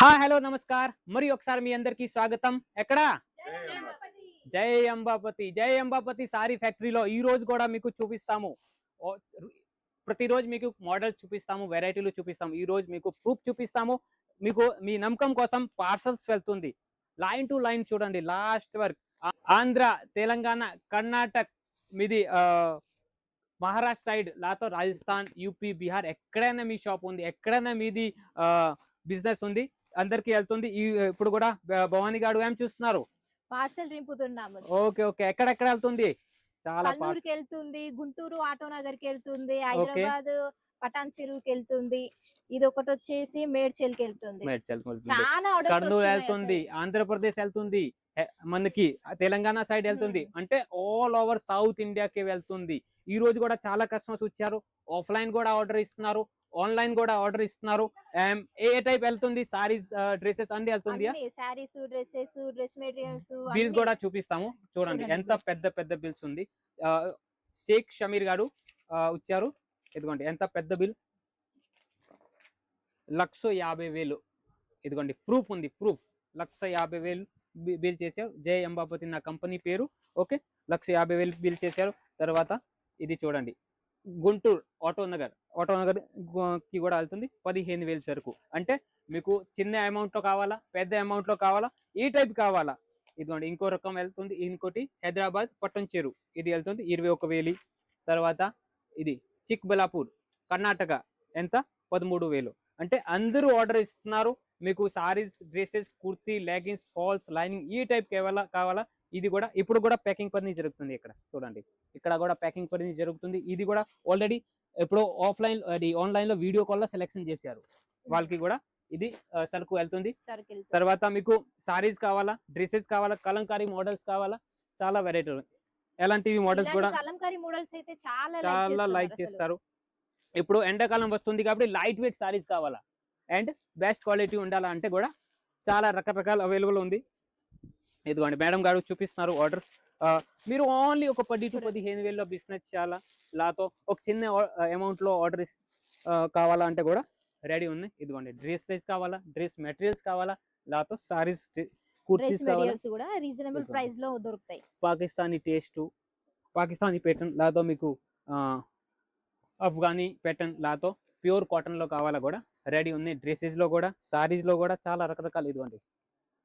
Hi hello namaskar మరి ఒకసారి మీ అందరికి స్వాగతం ఎక్కడ జై అంబాపతి సారీ ఫ్యాక్టరీలో ఈ రోజు కూడా మీకు చూపిస్తాము ప్రతిరోజు మీకు మోడల్ చూపిస్తాము వెరైటీలు చూపిస్తాము ఈ రోజు మీకు ప్రూఫ్ చూపిస్తాము మీకు మీ నమ్మకం కోసం పార్సల్స్ వెళ్తుంది లైన్ టు లైన్ చూడండి లాస్ట్ వర్క్ ఆంధ్ర తెలంగాణ కర్ణాటక మీది మహారాష్ట్ర సైడ్ లాతో రాజస్థాన్ యూపీ బీహార్ ఎక్కడైనా మీ షాప్ ఉంది ఎక్కడైనా మీది బిజినెస్ ఉంది అందరికి వెళ్తుంది ఇప్పుడు కూడా భవానీ గారు ఏం చూస్తున్నారు పార్సల్ నింపుతున్నాము ఓకే ఓకే ఎక్కడెక్కడ వెళ్తుంది చాలా కల్లూరుకి వెళ్తుంది గుంటూరు ఆటోనగర్ కి వెళ్తుంది హైదరాబాద్ పటాన్ చెరువుకి వెళ్తుంది ఇది ఒకటి వచ్చేసి మేడ్చల్కి వెళ్తుంది చాలా కర్నూలు వెళ్తుంది ఆంధ్రప్రదేశ్ వెళ్తుంది మనకి తెలంగాణ సైడ్ వెళ్తుంది అంటే ఆల్ ఓవర్ సౌత్ ఇండియాకి వెళ్తుంది ఈ రోజు కూడా చాలా కస్టమర్స్ వచ్చారు ఆఫ్లైన్ కూడా ఆర్డర్ ఇస్తున్నారు ఆన్లైన్ కూడా ఆర్డర్ ఇస్తున్నారు ఏ టైప్ వెళ్తుంది సారీస్ డ్రెస్సెస్ అన్ని వెళ్తుంది saris dresses dress materials bills కూడా చూపిస్తాము చూడండి ఎంత పెద్ద పెద్ద బిల్స్ ఉంది షేక్ షమీర్ గారు వచ్చారు ఇదిగోండి ఎంత పెద్ద బిల్ 1,50,000 ఇదిగోండి ప్రూఫ్ ఉంది ప్రూఫ్ 1,50,000 బిల్ చేశారు జై అంబాపతి నా కంపెనీ పేరు ఓకే 1,50,000 బిల్ చేశారు తర్వాత ఇది చూడండి గుంటూరు ఆటోనగర్ కి కూడా వెళ్తుంది 15,000 సరుకు అంటే మీకు చిన్న అమౌంట్ లో కావాలా పెద్ద అమౌంట్ లో కావాలా ఈ టైప్ కావాలా ఇదిగోండి ఇంకో రకం వెళ్తుంది ఇంకోటి హైదరాబాద్ పట్టణం చెరు ఇది వెళ్తుంది 21,000 తర్వాత ఇది చిక్బలాపూర్ కర్ణాటక ఎంత 13,000 అంటే అందరూ ఆర్డర్ ఇస్తున్నారు మీకు saris dresses kurti leggings falls lining ఈ టైప్ కావాలా ఇది కూడా ఇప్పుడు కూడా ప్యాకింగ్ పని జరుగుతుంది ఇక్కడ చూడండి ఇక్కడ కూడా ప్యాకింగ్ పని జరుగుతుంది ఇది కూడా ఆల్రెడీ ఇప్పుడు ఆఫ్లైన్ అది ఆన్లైన్ లో వీడియో కాల్ లో సెలెక్షన్ చేశారు వాళ్ళకి కూడా ఇది సరుకు వెళ్తుంది తర్వాత మీకు సారీస్ కావాలా డ్రెస్సెస్ కావాలా కలంకారీ మోడల్స్ కావాలా చాలా వెరైటీ ఎలాంటివి మోడల్స్ కూడా కలంకారీ మోడల్స్ అయితే చాలా లైక్ చేస్తారు ఇప్పుడు ఎండాకాలం వస్తుంది కాబట్టి లైట్ వెయిట్ సారీస్ కావాలా అండ్ బెస్ట్ క్వాలిటీ ఉండాలా అంటే కూడా చాలా రకరకాల అవైలబుల్ ఉంది ఇదిగోండి మేడం గారు చూపిస్తున్నారు ఆర్డర్స్ మీరు ఓన్లీ ఒక 10 to 15,000 బిజినెస్ చేయాలా లాతో ఒక చిన్న అమౌంట్ లో ఆర్డర్ కావాలా అంటే కూడా రెడీ ఉన్నాయి ఇదిగోండి డ్రెస్ కావాలా డ్రెస్ మెటీరియల్స్ కావాలా లాతో సారీస్ కుర్తీస్ కూడా రీజనబుల్ ప్రైస్ లో దొరుకుతాయి పాకిస్తానీ టేస్ట్ పాకిస్తానీ ప్యాటర్న్ లాతో మీకు అఫ్ఘానీ ప్యాటర్న్ లాతో ప్యూర్ కాటన్ లో కావాలా కూడా రెడీ ఉన్నాయి డ్రెస్సెస్ లో కూడా సారీస్ లో కూడా చాలా రకరకాలు ఇదిగోండి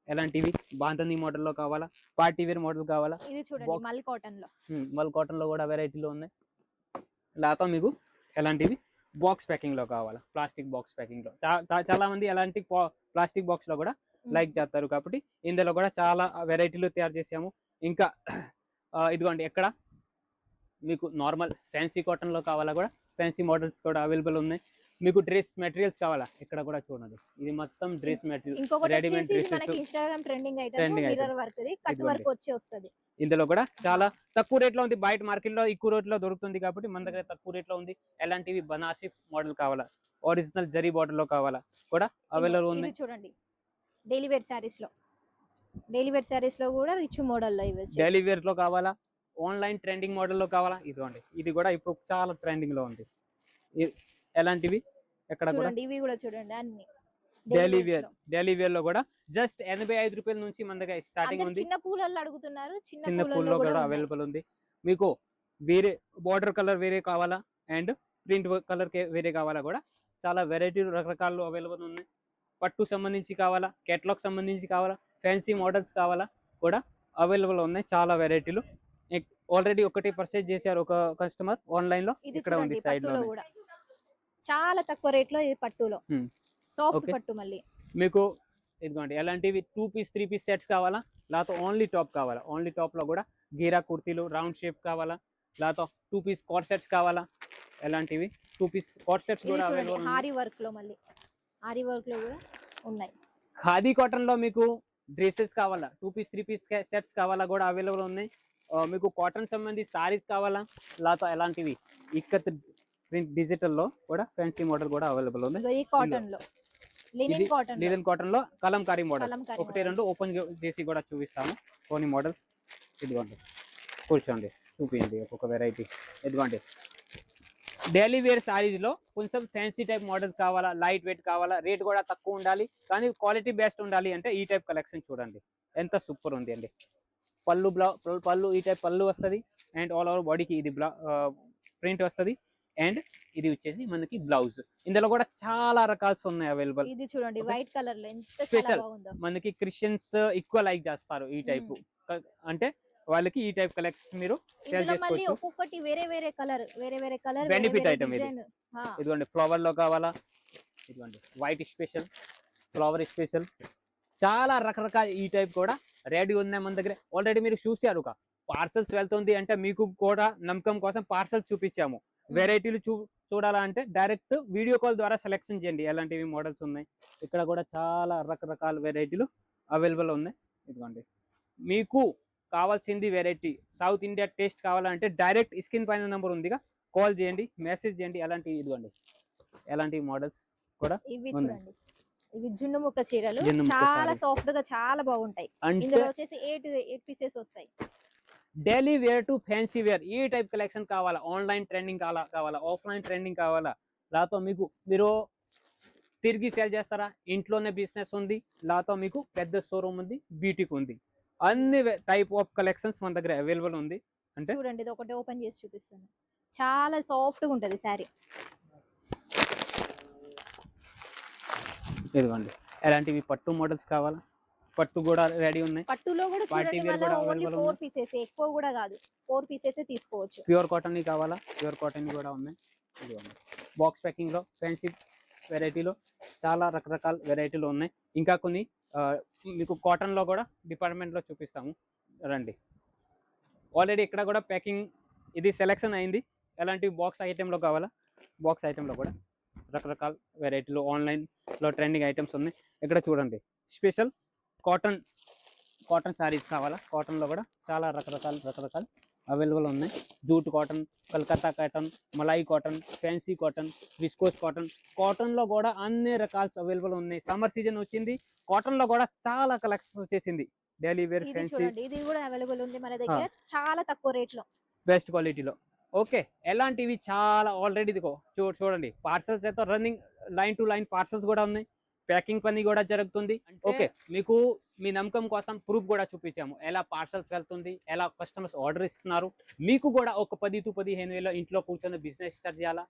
ఎలాంటివి బాంధనీ మోడల్ లో కావాలా పార్టీ వేర్ మోడల్ కావాలా ఇది చూడండి మల్ కాటన్ లో కూడా వెరైటీలు ఉన్నాయి లాతో మీకు ఎలాంటివి బాక్స్ ప్యాకింగ్ లో కావాలా ప్లాస్టిక్ బాక్స్ ప్యాకింగ్ లో చాలా మంది ఎలాంటి ప్లాస్టిక్ బాక్స్ లో కూడా లైక్ చేస్తారు కాబట్టి ఇందులో కూడా చాలా వెరైటీలు తయారు చేసాము ఇంకా ఇదిగోండి ఎక్కడ మీకు నార్మల్ ఫ్యాన్సీ కాటన్ లో కావాలా కూడా ఫ్యాన్సీ మోడల్స్ కూడా అవైలబుల్ ఉన్నాయి మీకు డ్రెస్ మెటీరియల్స్ కావాలా ఇక్కడ కూడా చూడండి ఇది మొత్తం డ్రెస్ మెటీరియల్ రెడీమేడ్ డ్రెస్సెస్ ఇందులో కూడా చాలా తక్కువ రేట్ లో ఉంది బయట మార్కెట్ లో ఎక్కువ రేట్ లో దొరుకుతుంది కాబట్టి మన దగ్గర తక్కువ రేట్ లో ఉంది ఎలాంటివి బనారసి మోడల్ కావాలా ఒరిజినల్ జరీ బార్డర్ లో కావాలా కూడా అవైలబుల్ ఉంది చూడండి డైలీ వేర్ సారీస్ లో కూడా రిచ్ మోడల్ లో ఇవ్వచ్చు డైలీ వేర్ లో కావాలా ఆన్లైన్ ట్రెండింగ్ మోడల్ లో కావాలా ఇదిగోండి ఇది కూడా ఇప్పుడు చాలా ట్రెండింగ్ లో ఉంది ఎలాంటివి ఎక్కడ కూడా ఇవి కూడా చూడండి అన్ని డైలీ వేర్ లో కూడా జస్ట్ 85 రూపాయల నుంచి మన దగ్గర స్టార్టింగ్ ఉంది చిన్న పూలల్లో అడుగుతున్నారు చిన్న పూల్లో కూడా అవైలబుల్ ఉంది మీకు వేరే బార్డర్ కలర్ వేరే కావాలా అండ్ ప్రింట్ కలర్ వేరే కావాలా కూడా చాలా వెరైటీ రకరకాలు అవైలబుల్ ఉన్నాయి పట్టు సంబంధించి కావాలా కేటలాగ్ సంబంధించి కావాలా ఫ్యాన్సీ మోడల్స్ కావాలా కూడా అవైలబుల్ ఉన్నాయి చాలా వెరైటీలు ఆల్రెడీ ఒకటి పర్చేజ్ చేశారు ఒక కస్టమర్ ఆన్లైన్ లో ఇక్కడ ఉంది సైడ్ లో చాలా తక్కువ రేట్ లో ఇది పట్టులో సాఫ్ట్ పట్టు మళ్ళీ మీకు ఇదిగోండి ఎలాంటివి 2 పీస్ 3 పీస్ సెట్స్ కావాలా లేకపోతే ఓన్లీ టాప్ కావాలా ఓన్లీ టాప్ లో కూడా గీరా కుర్తీలు రౌండ్ షేప్ కావాలా లేకపోతే 2 పీస్ కాట్ సెట్స్ కావాలా ఎలాంటివి 2 పీస్ కాట్ సెట్స్ కూడా అవైలబుల్ ఆరి వర్క్ లో మళ్ళీ ఆరి వర్క్ లో కూడా ఉన్నాయి ఖాదీ కాటన్ లో మీకు డ్రెస్సెస్ కావాలా 2 పీస్ 3 పీస్ సెట్స్ కావాలా కూడా అవైలబుల్ ఉన్నాయి మీకు కాటన్ సంబంధించి సారీస్ కావాలా లేకపోతే ఎలాంటివి ఇక్కత్ ప్రింట్ డిజిటల్ లో కూడా ఫ్యాన్సీ మోడల్ కూడా అవైలబుల్ ఉంది ఈ కాటన్ లో లినెన్ కాటన్ లో కలంకారీ మోడల్ ఒకటి రెండు ఓపెన్ చేసి కూడా చూపిస్తాము కొన్ని మోడల్స్ ఇదిగోండి కూర్చోండి చూపించండి ఒక్కొక్క వెరైటీ ఇదిగోండి డైలీ వేర్ సారీస్లో కొంచెం ఫ్యాన్సీ టైప్ మోడల్స్ కావాలా, లైట్ వెయిట్ కావాలా, రేట్ కూడా తక్కువ ఉండాలి, కానీ క్వాలిటీ బెస్ట్ ఉండాలి అంటే ఈ టైప్ కలెక్షన్ చూడండి, ఎంత సూపర్ ఉంది అండి. పళ్ళు ఈ టైప్ పళ్ళు వస్తుంది, అండ్ ఆల్ ఓవర్ బాడీకి ఇది ప్రింట్ వస్తుంది, అండ్ ఇది వచ్చేసి మనకి బ్లౌజ్. ఇందులో కూడా చాలా రకాల్స్ ఉన్నాయి అవైలబుల్. ఇది చూడండి వైట్ కలర్ లో ఎంత చాలా స్పెషల్ బాగుందో. మనకి క్రిస్టియన్స్ ఎక్కువ లైక్ చేస్తారు ఈ టైప్, అంటే వాళ్ళకి ఈ టైప్ కలెక్షన్ మీరు సేల్ ఇందులో మళ్ళీ చేసుకోవచ్చు. ఒక్కొక్కటి వేరే వేరే కలర్ బెనిఫిట్ ఐటమ్ ఇది. ఇదిగోండి ఫ్లవర్ లో కావాలా, ఇదిగోండి వైట్ స్పెషల్, ఫ్లవర్ స్పెషల్, చాలా రకరకాల ఈ టైప్ కూడా రెడీ ఉన్నాయి మన దగ్గర. ఆల్రెడీ మీరు చూసారు పార్సల్స్ వెళ్తుంది అంటే మీకు కూడా నమ్మకం కోసం పార్సల్స్ చూపించాము. వెరైటీలు చూడాలంటే డైరెక్ట్ వీడియో కాల్ ద్వారా సెలెక్షన్ చేయండి ఎలాంటివి మోడల్స్ ఉన్నాయి. ఇక్కడ కూడా చాలా రకరకాల వెరైటీలు అవైలబుల్ ఉన్నాయి. ఇదిగోండి మీకు కావాల్సింది వెరైటీ సౌత్ ఇండియా టేస్ట్ కావాలంటే డైరెక్ట్ స్క్రీన్ పైన నెంబర్ ఉందిగా, కాల్ చేయండి, మెసేజ్ చేయండి. ఇదిగోండి ఎలాంటి మోడల్స్ కూడా ఇవి చూడండి, ఇవి జున్ను ముక్క చీరలు జున్ను ముక్క చాలా sarees. సాఫ్ట్ గా చాలా బాగుంటాయి. అంటే ఇందులో వచ్చేసి 8 పీసెస్ వస్తాయి. Daily wear to fancy wear ఈ టైప్ కలెక్షన్ కావాలా, ఆన్లైన్ ట్రెండింగ్ కావాలా, ఆఫ్లైన్ ట్రెండింగ్ కావాలా, లేకపోతే మీరు తిరిగి సేల్ చేస్తారా, ఇంట్లోనే బిజినెస్ ఉంది, లేకపోతే మీకు పెద్ద షోరూమ్ ఉంది, బీటిక్ ఉంది, అన్ని టైప్ ఆఫ్ కలెక్షన్స్ మన దగ్గర అవైలబుల్ ఉంది. అంటే చూడండి ఇది ఒకటి ఓపెన్ చేసి చూపిస్తాను, చాలా సాఫ్ట్ గా ఉంటది సారీ. ఇదిగోండి ఎలాంటివి పట్టు మోడల్స్ కావాలా, పట్టు కూడా రెడీ ఉన్నాయి. పట్టులో కూడా Party చూడండి wear కూడా ఓన్లీ available 4 పీసెస్, ఎక్కువ కూడా కాదు, 4 పీసెస్ తీసుకోవచ్చు. ప్యూర్ కాటన్ కావాలా, ప్యూర్ కాటన్ కూడా ఉన్నాయి. ఇదిగోండి బాక్స్ ప్యాకింగ్ లో ఫ్యాన్సీ వెరైటీలో చాలా రకరకాల వెరైటీలు ఉన్నాయి. ఇంకా కొన్ని మీకు కాటన్ లో కూడా డిపార్ట్మెంట్ లో చూపిస్తాము, రండి. ఆల్రెడీ ఇక్కడ కూడా ప్యాకింగ్ ఇది సెలెక్షన్ అయింది. ఎలాంటి బాక్స్ ఐటెంలో కావాలా, బాక్స్ ఐటెంలో కూడా రకరకాల వెరైటీలు ఆన్లైన్లో ట్రెండింగ్ ఐటమ్స్ ఉన్నాయి. ఇక్కడ చూడండి స్పెషల్ కాటన్ శారీస్ కావాలా, కాటన్లో కూడా చాలా రకరకాల అవైలబుల్ ఉన్నాయి. Jute cotton, Calcutta cotton, malai cotton, fancy cotton, viscose కాటన్లో కూడా అన్ని రకాల అవైలబుల్ ఉన్నాయి. సమ్మర్ సీజన్ వచ్చింది, కాటన్లో కూడా చాలా కలెక్షన్ వచ్చేసింది. డైలీ వేర్ ఇది ఫ్యాన్సీ చూడండి, ఇది కూడా అవైలబుల్ ఉంది మన దగ్గర చాలా తక్కువ రేట్ లో, బెస్ట్ క్వాలిటీలో. ఓకే ఎలాంటివి చాలా ఆల్రెడీ ఇదిగో చూడండి, పార్సల్స్ అయితే running line to line parcels కూడా ఉన్నాయి, ప్యాకింగ్ పని కూడా జరుగుతుంది. ఓకే మీకు మీ నమ్మకం కోసం ప్రూఫ్ కూడా చూపించాము, ఎలా పార్సల్స్ వెళ్తుంది, ఎలా కస్టమర్స్ ఆర్డర్ ఇస్తున్నారు. మీకు కూడా ఒక 10 to 15 వేల ఇంట్లో కూర్చొని బిజినెస్ స్టార్ట్ చేయాలా,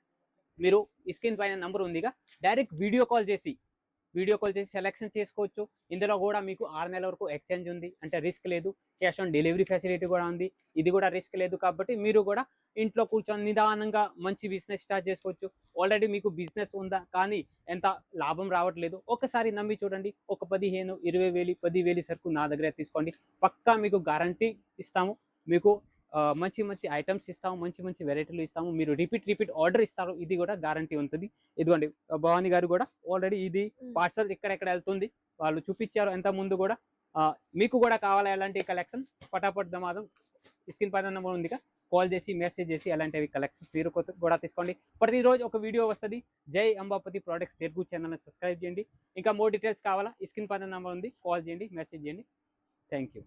మీరు స్క్రీన్ పైన నంబర్ ఉందిగా, డైరెక్ట్ వీడియో కాల్ చేసి సెలెక్షన్ చేసుకోవచ్చు. ఇందులో కూడా మీకు 6 నెలల వరకు ఎక్స్చేంజ్ ఉంది, అంటే రిస్క్ లేదు. క్యాష్ ఆన్ డెలివరీ ఫెసిలిటీ కూడా ఉంది, ఇది కూడా రిస్క్ లేదు. కాబట్టి మీరు కూడా ఇంట్లో కూర్చొని నిదానంగా మంచి బిజినెస్ స్టార్ట్ చేసుకోవచ్చు. ఆల్రెడీ మీకు బిజినెస్ ఉందా కానీ ఎంత లాభం రావట్లేదు, ఒకసారి నమ్మి చూడండి. ఒక 15, 20 వేలు, 10,000 సరుకు నా దగ్గర తీసుకోండి, పక్కా మీకు గ్యారంటీ ఇస్తాము. మీకు మంచి ఐటమ్స్ ఇస్తాము, మంచి వెరైటీలు ఇస్తాము. మీరు రిపీట్ ఆర్డర్ ఇస్తారు, ఇది కూడా గ్యారంటీ ఉంటుంది. ఇదిగోండి భవానీ గారు కూడా ఆల్రెడీ ఇది పార్సల్ ఎక్కడెక్కడ వెళ్తుంది వాళ్ళు చూపించారు ఎంత ముందు కూడా. మీకు కూడా కావాలా ఎలాంటి కలెక్షన్, పటాపట్ దమాదం స్క్రీన్ పైన నెంబర్ ఉందిగా, కాల్ చేసి మెసేజ్ చేసి అలాంటివి కలెక్షన్స్ మీరు కూడా తీసుకోండి. ప్రతిరోజు ఒక వీడియో వస్తుంది. జై అంబాపతి ప్రోడక్ట్స్ తెలుగు ఛానల్ని సబ్స్క్రైబ్ చేయండి. ఇంకా మోర్ డీటెయిల్స్ కావాలా, స్క్రీన్ పైన నెంబర్ ఉంది, కాల్ చేయండి, మెసేజ్ చేయండి. Thank you.